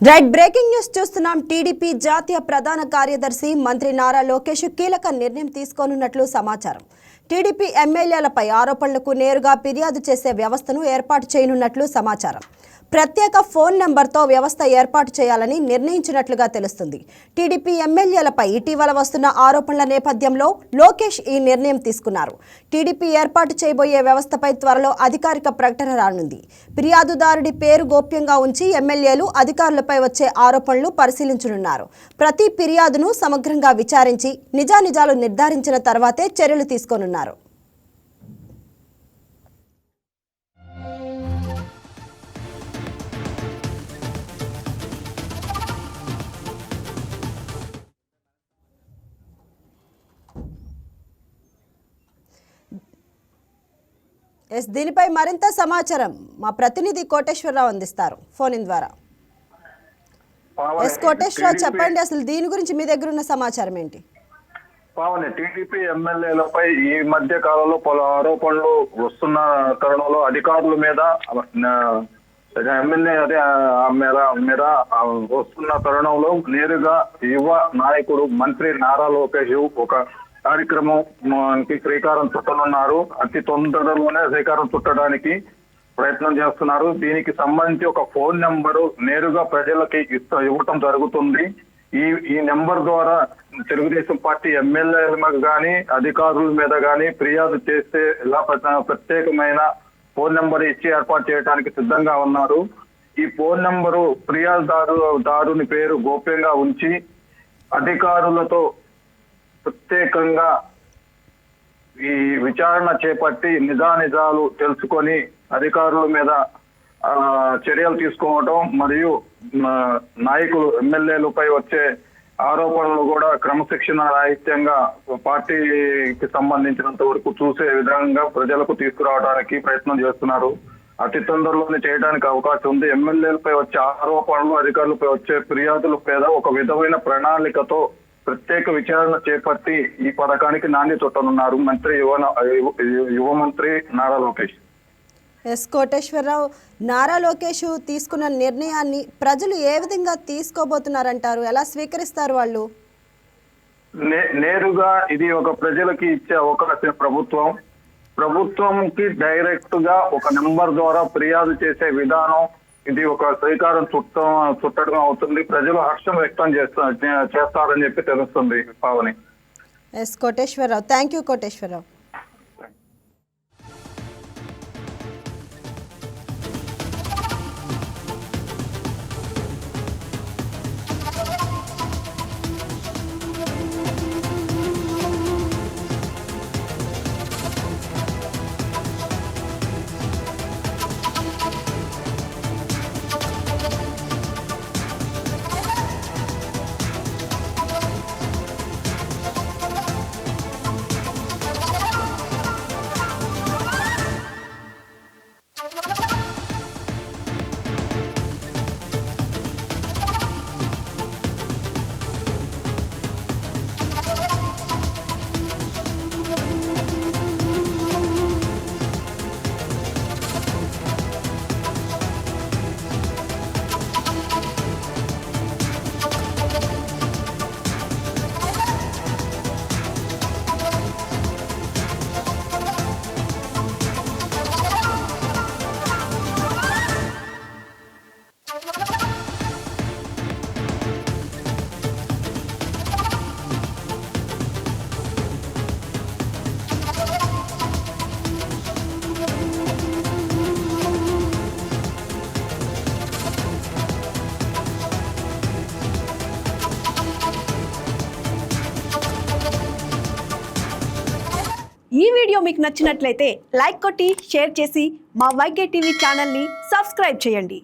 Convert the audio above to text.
Right breaking news చూస్తున్నాం. TDP జాతీయ ప్రధాన కార్యదర్శి మంత్రి నారా లోకేష్ కీలక నిర్ణయం తీసుకోనున్నట్లు సమాచారం. టీడీపీ ఎమ్మెల్యేలపై ఆరోపణలకు నేరుగా ఫిర్యాదు చేసే వ్యవస్థను ఏర్పాటు చేయనున్నట్లు సమాచారం. ప్రత్యేక ఫోన్ నెంబర్తో వ్యవస్థ ఏర్పాటు చేయాలని నిర్ణయించినట్లుగా తెలుస్తుంది. టీడీపీ ఎమ్మెల్యేలపై ఇటీవల వస్తున్న ఆరోపణల నేపథ్యంలో లోకేష్ ఈ నిర్ణయం తీసుకున్నారు. టీడీపీ ఏర్పాటు చేయబోయే వ్యవస్థపై త్వరలో అధికారిక ప్రకటన రానుంది. ఫిర్యాదుదారుడి పేరు గోప్యంగా ఉంచి ఎమ్మెల్యేలు అధికారులపై వచ్చే ఆరోపణలు పరిశీలించనున్నారు. ప్రతి ఫిర్యాదును సమగ్రంగా విచారించి నిజానిజాలు నిర్ధారించిన తర్వాతే చర్యలు తీసుకోనున్నారు. దీనిపై మరింత సమాచారం మా ప్రతినిధి కోటేశ్వరరావు అందిస్తారు ఫోన్ ఇన్ ద్వారా. కోటేశ్వరరావు, చెప్పండి, అసలు దీని గురించి మీ దగ్గర ఉన్న సమాచారం ఏంటి? పావని, టీడీపీ ఎమ్మెల్యేలపై ఈ మధ్య కాలంలో పలు ఆరోపణలు వస్తున్న తరుణంలో అధికారుల మీద ఎమ్మెల్యే మీద వస్తున్న తరుణంలో నేరుగా యువ నాయకుడు మంత్రి నారా లోకేష్ ఒక కార్యక్రమానికి శ్రీకారం చుట్టనున్నారు. అతి తొందరలోనే శ్రీకారం చుట్టడానికి ప్రయత్నం చేస్తున్నారు. దీనికి సంబంధించి ఒక ఫోన్ నెంబరు నేరుగా ప్రజలకి ఇవ్వటం జరుగుతుంది. ఈ నెంబర్ ద్వారా తెలుగుదేశం పార్టీ ఎమ్మెల్యేల మీద కానీ అధికారుల మీద కానీ ఫిర్యాదు చేస్తే ఇలా ప్రత్యేకమైన ఫోన్ నెంబర్ ఇచ్చి ఏర్పాటు చేయడానికి సిద్ధంగా ఉన్నారు. ఈ ఫోన్ నెంబరు ఫిర్యాదుదారుని పేరు గోప్యంగా ఉంచి అధికారులతో ప్రత్యేకంగా ఈ విచారణ చేపట్టి నిజానిజాలు తెలుసుకొని అధికారుల మీద చర్యలు తీసుకోవడం మరియు నాయకులు ఎమ్మెల్యేలపై వచ్చే ఆరోపణలు కూడా క్రమశిక్షణ రాహిత్యంగా పార్టీకి సంబంధించినంత వరకు చూసే విధంగా ప్రజలకు తీసుకురావడానికి ప్రయత్నం చేస్తున్నారు. అతి తొందరలోనే చేయడానికి అవకాశం ఉంది. ఎమ్మెల్యేలపై వచ్చే ఆరోపణలు, అధికారులపై వచ్చే ఫిర్యాదుల మీద ఒక విధమైన ప్రణాళికతో ప్రత్యేక విచారణ చేపట్టి ఈ పథకానికి నాంది చుట్టనున్నారు యువ మంత్రి నారా లోకేష్. కోటేశ్వరరావు, నారా లోకేష్ తీసుకున్న నిర్ణయాన్ని ప్రజలు ఏ విధంగా తీసుకోబోతున్నారంటారు? ఎలా స్వీకరిస్తారు వాళ్ళు? నేరుగా ఇది ఒక ప్రజలకి ఇచ్చే అవకాశం. ప్రభుత్వంకి డైరెక్ట్ గా ఒక నెంబర్ ద్వారా ఫిర్యాదు చేసే విధానం ఇది ఒక శ్రీకారం చుట్టడం అవుతుంది. ప్రజలు హర్షం వ్యక్తం చేస్తారని చెప్పి తెలుస్తుంది. పావని. Koteswararao, thank you Koteswararao. ఈ వీడియో మీకు నచ్చినట్లయితే లైక్ కొట్టి షేర్ చేసి మా వైకే టీవీ ఛానల్ని సబ్స్క్రైబ్ చేయండి.